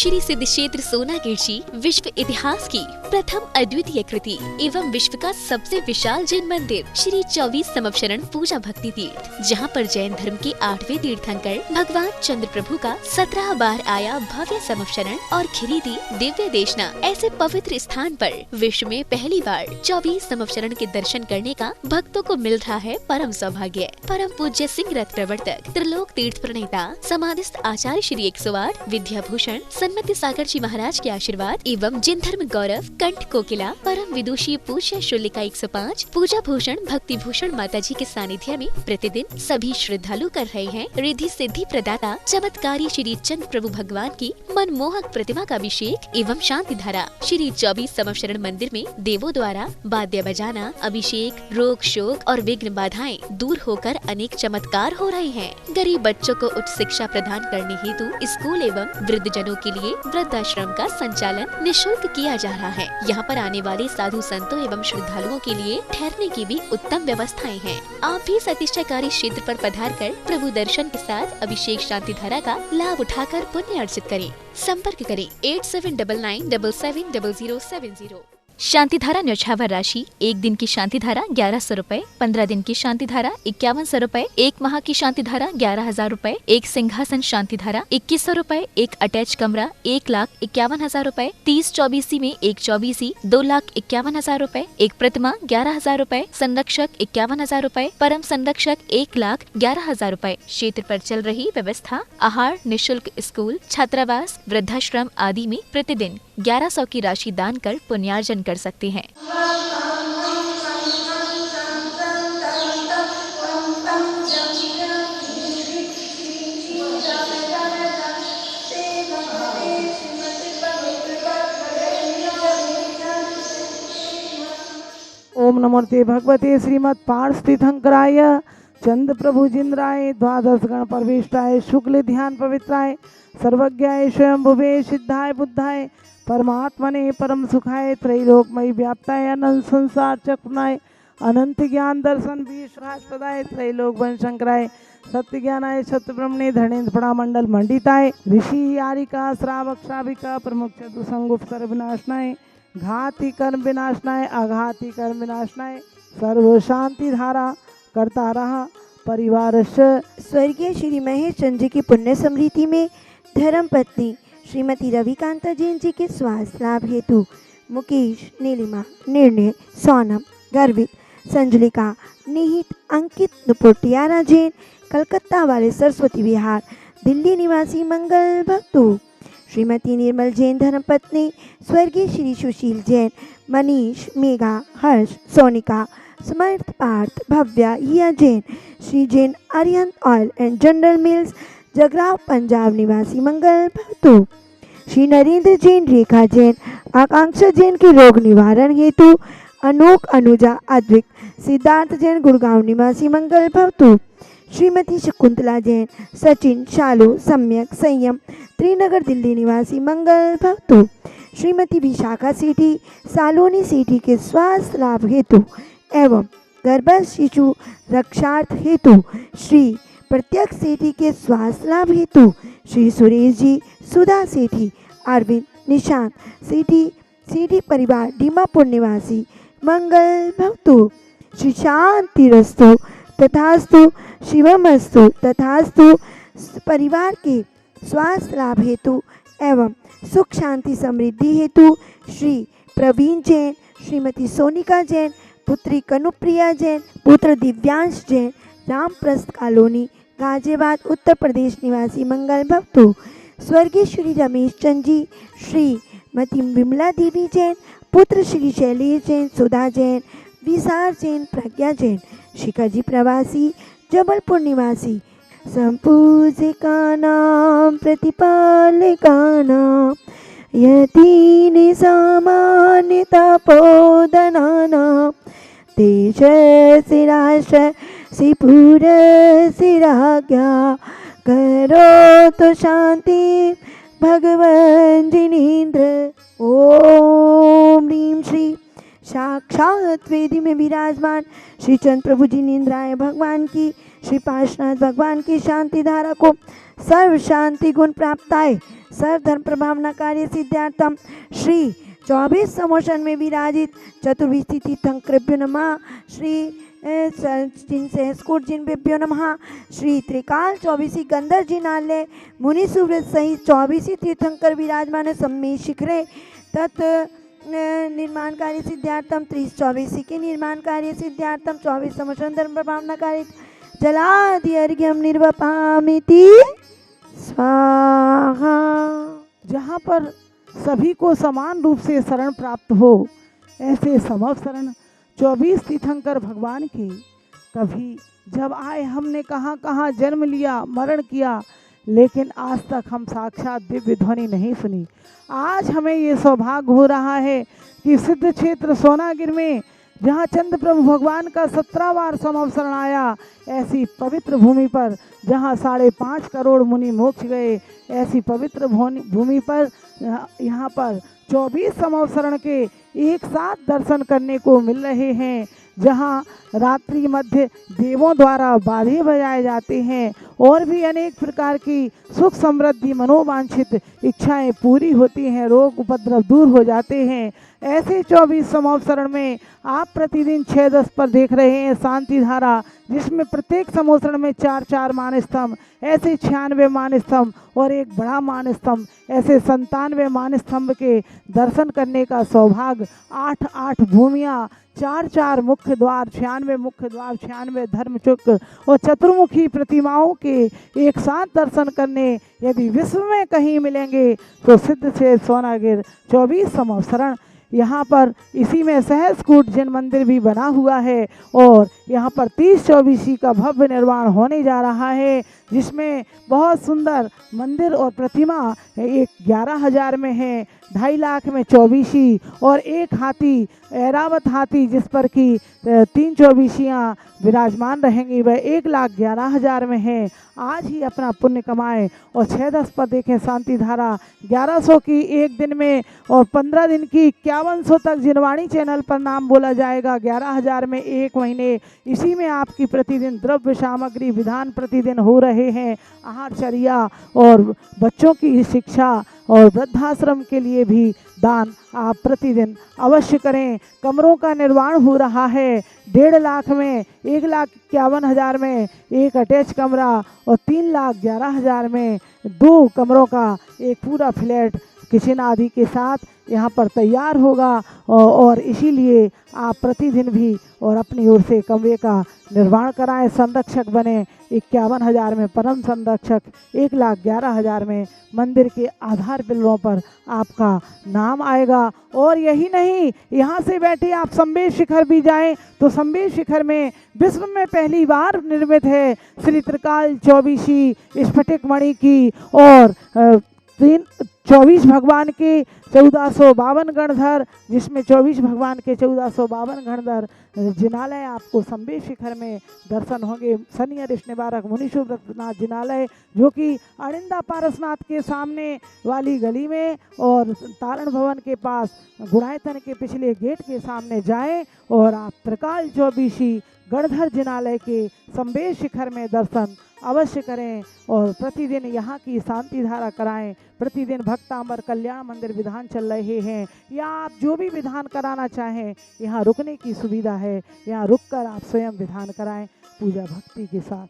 श्री सिद्ध क्षेत्र सोनागिर जी विश्व इतिहास की प्रथम अद्वितीय कृति एवं विश्व का सबसे विशाल जैन मंदिर श्री 24 समवशरण पूजा भक्ति तीर्थ, जहां पर जैन धर्म के 8वें तीर्थंकर भगवान चंद्र प्रभु का 17 बार आया भव्य समवशरण और खिरीदी दिव्य देशना ऐसे पवित्र स्थान पर विश्व में पहली बार 24 समवशरण के दर्शन करने का भक्तों को मिल रहा है परम सौभाग्य। परम पूज्य सिंह रथ प्रवर्तक त्रिलोक तीर्थ प्रणेता समाधिस्थ आचार्य श्री 108 विद्याभूषण सन्मति सागर जी महाराज के आशीर्वाद एवं जिन धर्म गौरव कंठ कोकिला परम विदुषी पूज्य शुल्लिका 105 पूजा भूषण भक्ति भूषण माता जी के सानिध्य में प्रतिदिन सभी श्रद्धालु कर रहे हैं रिद्धि सिद्धि प्रदाता चमत्कारी श्री चंद्र प्रभु भगवान की मनमोहक प्रतिमा का अभिषेक एवं शांति धारा। श्री 24 समवशरण मंदिर में देवों द्वारा वाद्य बजाना, अभिषेक, रोग शोक और विघ्न बाधाएं दूर होकर अनेक चमत्कार हो रहे हैं। गरीब बच्चों को उच्च शिक्षा प्रदान करने हेतु स्कूल एवं वृद्ध जनों के लिए वृद्धाश्रम का संचालन निःशुल्क किया जा रहा है। यहाँ पर आने वाले साधु संतों एवं श्रद्धालुओं के लिए ठहरने की भी उत्तम व्यवस्थाएं हैं। आप भी सतीक्षाकारी क्षेत्र पर पधार कर प्रभु दर्शन के साथ अभिषेक शांति धारा का लाभ उठाकर पुण्य अर्जित करें। संपर्क करें 8799770070। शांति धारा न्यौछावर राशि 1 दिन की शांति धारा 1100 रूपए, 15 दिन की शांति धारा 5100 रूपए, 1 माह की शांति धारा 11,000 रूपए, 1 सिंहासन शांति धारा 2100 रूपए, 1 अटैच कमरा 1,51,000 रूपए, 30 24 में 1 24 2,51,000 रूपए, 1 प्रतिमा 11,000 रूपए, संरक्षक 51,000 रूपए, परम संरक्षक 1,11,000 रूपए। क्षेत्र पर चल रही व्यवस्था आहार निःशुल्क स्कूल छात्रावास वृद्धाश्रम आदि में प्रतिदिन 1100 की राशि दान कर पुण्यार्जन कर सकते हैं। ओम नमोते भगवते श्रीमद् पार्थ तीर्थंकराय चंद्र प्रभु जिंद्राय द्वादश गण परवेष्टाय शुक्ल ध्यान पवित्राय सर्वज्ञाय स्वयं भुवे सिद्धाय बुद्धाय परमात्मने परम सुखाय त्रैलोकमयी व्याप्ताय अनंत संसार चक्रुनाय अनंत ज्ञान दर्शन विश्वासपदाय त्रैलोक वन शंकराय सत्य ज्ञानाय सत्य ब्रह्मणे धरणेन्द्र पड़ा मंडल मंडिताय ऋषि यारिका श्रावक श्राविका प्रमुख चतु संगुप्त कर विनाशनाय घाती कर्म विनाशनाय आघाती कर्म विनाशनाय सर्व शांति धारा करता रहा परिवार स्वर्गीय श्री महेश चंद्र जी की पुण्य स्मृति में धर्म पत्नी श्रीमती रविकांता जैन जी के स्वास्थ्य लाभ हेतु मुकेश, नीलिमा, निर्णय, सोनम, गर्वित, संजलिका, निहित, अंकित, नुपुर टियारा जैन कलकत्ता वाले सरस्वती विहार दिल्ली निवासी मंगल भक्तों, श्रीमती निर्मल जैन धर्मपत्नी स्वर्गीय Shri Sushil Jain, Manish, Megha, Harsh, Sonika, Samarth, Parth, Bhavya, Hiya Jain, Shri Jain Arihant oil and general mills Jagraon Punjab निवासी मंगल भक्तों, श्री नरेंद्र जैन, रेखा जैन, आकांक्षा जैन के रोग निवारण हेतु अनोख, अनुजा, अद्विक, सिद्धार्थ जैन गुड़गांव निवासी मंगल भक्तों, श्रीमती शकुंतला जैन, सचिन, शालू, सम्यक, संयम त्रिनगर दिल्ली निवासी मंगल भक्तों, श्रीमती विशाखा सेठी सालोनी सेठी के स्वास्थ्य लाभ हेतु एवं गर्भस्थ शिशु रक्षार्थ हेतु श्री प्रत्यक्ष सेठी के स्वास्थ्य लाभ हेतु श्री सुरेश जी, सुधा सेठी, अरविंद, निशांत सेठी, सेठी परिवार डीमापुर निवासी मंगल भक्तों, श्री शांतिरस्तु तथास्तु शिवमस्तु तथास्तु परिवार के स्वास्थ्य लाभ हेतु एवं सुख शांति समृद्धि हेतु श्री प्रवीण जैन, श्रीमती सोनिका जैन, पुत्री कनुप्रिया जैन, पुत्र दिव्यांश जैन, रामप्रस्थ कॉलोनी गाजियाबाद उत्तर प्रदेश निवासी मंगल भक्तों, स्वर्गीय श्री रमेश चंद जी, श्रीमती विमला देवी जैन, पुत्र श्री शैलेश जैन, सुधा जैन, विसार जैन, प्रज्ञा जैन, शिखर जी प्रवासी जबलपुर निवासी संपूजिकानां प्रतिपालिकानां यतीनि सामान्य तपोधनानां तेजसि राष्ट्रसि पुरसि राज्ञा करोतु शांति भगवान जिनेन्द्र। ओम ह्रीं श्री साक्षात वेदी में विराजमान श्री चंद्र प्रभु जिनेन्द्राय भगवान की श्री पार्श्वनाथ भगवान की शांति धारा को सर्व शांति गुण प्राप्त आए, सर्व धर्म प्रभावना कार्य सिद्धार्थम श्री 24 समोशन में विराजित चतुर्विशी तीर्थंकरेभ्यो नमः, श्री जिन सहस्कोट जिनभ्यो नमः, श्री त्रिकाल 24 गंधर जिनालय मुनि सुव्रत सहित 24 तीर्थंकर विराजमान सम्मेद शिखरे तत् निर्माण कार्य सिद्धार्थम 30-24 के निर्माण कार्य सिद्धार्थम 24 समोशन धर्म प्रभावना कार्य जलादि अर्घ्यम निर्वपामिति स्वाहा। जहाँ पर सभी को समान रूप से शरण प्राप्त हो, ऐसे समव शरण 24 तीर्थंकर भगवान के कभी जब आए हमने कहाँ कहाँ जन्म लिया, मरण किया, लेकिन आज तक हम साक्षात दिव्य ध्वनि नहीं सुनी। आज हमें ये सौभाग्य हो रहा है कि सिद्ध क्षेत्र सोनागिर में जहाँ चंद्र प्रभु भगवान का 17 बार समवसरण आया, ऐसी पवित्र भूमि पर जहाँ 5.5 करोड़ मुनि मोक्ष गए, ऐसी पवित्र भूमि पर यहाँ पर 24 समवसरण के एक साथ दर्शन करने को मिल रहे हैं, जहाँ रात्रि मध्य देवों द्वारा बाजे बजाए जाते हैं और भी अनेक प्रकार की सुख समृद्धि मनोवांछित इच्छाएं पूरी होती हैं, रोग उपद्रव दूर हो जाते हैं। ऐसे 24 समवसरण में आप प्रतिदिन 6-10 पर देख रहे हैं शांति धारा, जिसमें प्रत्येक समवसरण में 4-4 मान स्तंभ, ऐसे 96 मान स्तंभ और एक बड़ा मान स्तंभ, ऐसे 97 मान स्तंभ के दर्शन करने का सौभाग्य, 8-8 भूमियाँ, 4-4 मुख्य द्वार, 96 मुख्य द्वार, 96 धर्मचक्र और चतुर्मुखी प्रतिमाओं के एक साथ दर्शन करने यदि विश्व में कहीं मिलेंगे तो सिद्ध से सोनागिर 24 समवसरण। यहाँ पर इसी में सहस्कूट जैन मंदिर भी बना हुआ है और यहाँ पर 30-24 का भव्य निर्माण होने जा रहा है, जिसमें बहुत सुंदर मंदिर और प्रतिमा एक 11,000 में है, 2.5 लाख में 24 और एक हाथी ऐरावत हाथी जिस पर कि 3 24 विराजमान रहेंगी, वह 1,11,000 में है। आज ही अपना पुण्य कमाएं और 6-10 पर देखें शांति धारा 1100 की एक दिन में और 15 दिन की 5100 तक जिनवाणी चैनल पर नाम बोला जाएगा, 11,000 में एक महीने। इसी में आपकी प्रतिदिन द्रव्य सामग्री विधान प्रतिदिन हो रहे हैं, आहारचर्या और बच्चों की शिक्षा और वृद्धाश्रम के लिए भी दान आप प्रतिदिन अवश्य करें। कमरों का निर्माण हो रहा है, 1.5 लाख में 1,51,000 में एक अटैच कमरा और 3,11,000 में 2 कमरों का एक पूरा फ्लैट किचन आदि के साथ यहाँ पर तैयार होगा और इसीलिए आप प्रतिदिन भी और अपनी ओर से कमरे का निर्माण कराएं। संरक्षक बने 51,000 में परम संरक्षक, 1,11,000 में मंदिर के आधार पिलरों पर आपका नाम आएगा। और यही नहीं, यहाँ से बैठे आप संवेद शिखर भी जाएं तो संवेद शिखर में विश्व में पहली बार निर्मित है श्री त्रिकाल 24 स्फटिक मणि की और 24 भगवान के 1452 गणधर, जिसमें 24 भगवान के 1452 गणधर जिनालय आपको संवेद शिखर में दर्शन होंगे। शनि अरिष्ट निवारक मुनीश्वरनाथ जिनालय, जो कि अड़िंदा पारसनाथ के सामने वाली गली में और तारण भवन के पास गुणायतन के पिछले गेट के सामने जाएं और आप त्रिकाल 24 गणधर जिनालय के संवेद शिखर में दर्शन अवश्य करें और प्रतिदिन यहाँ की शांति धारा कराएं। प्रतिदिन भक्तांबर कल्याण मंदिर विधान चल रहे हैं, या आप जो भी विधान कराना चाहें यहाँ रुकने की सुविधा है, यहाँ रुककर आप स्वयं विधान कराएं पूजा भक्ति के साथ।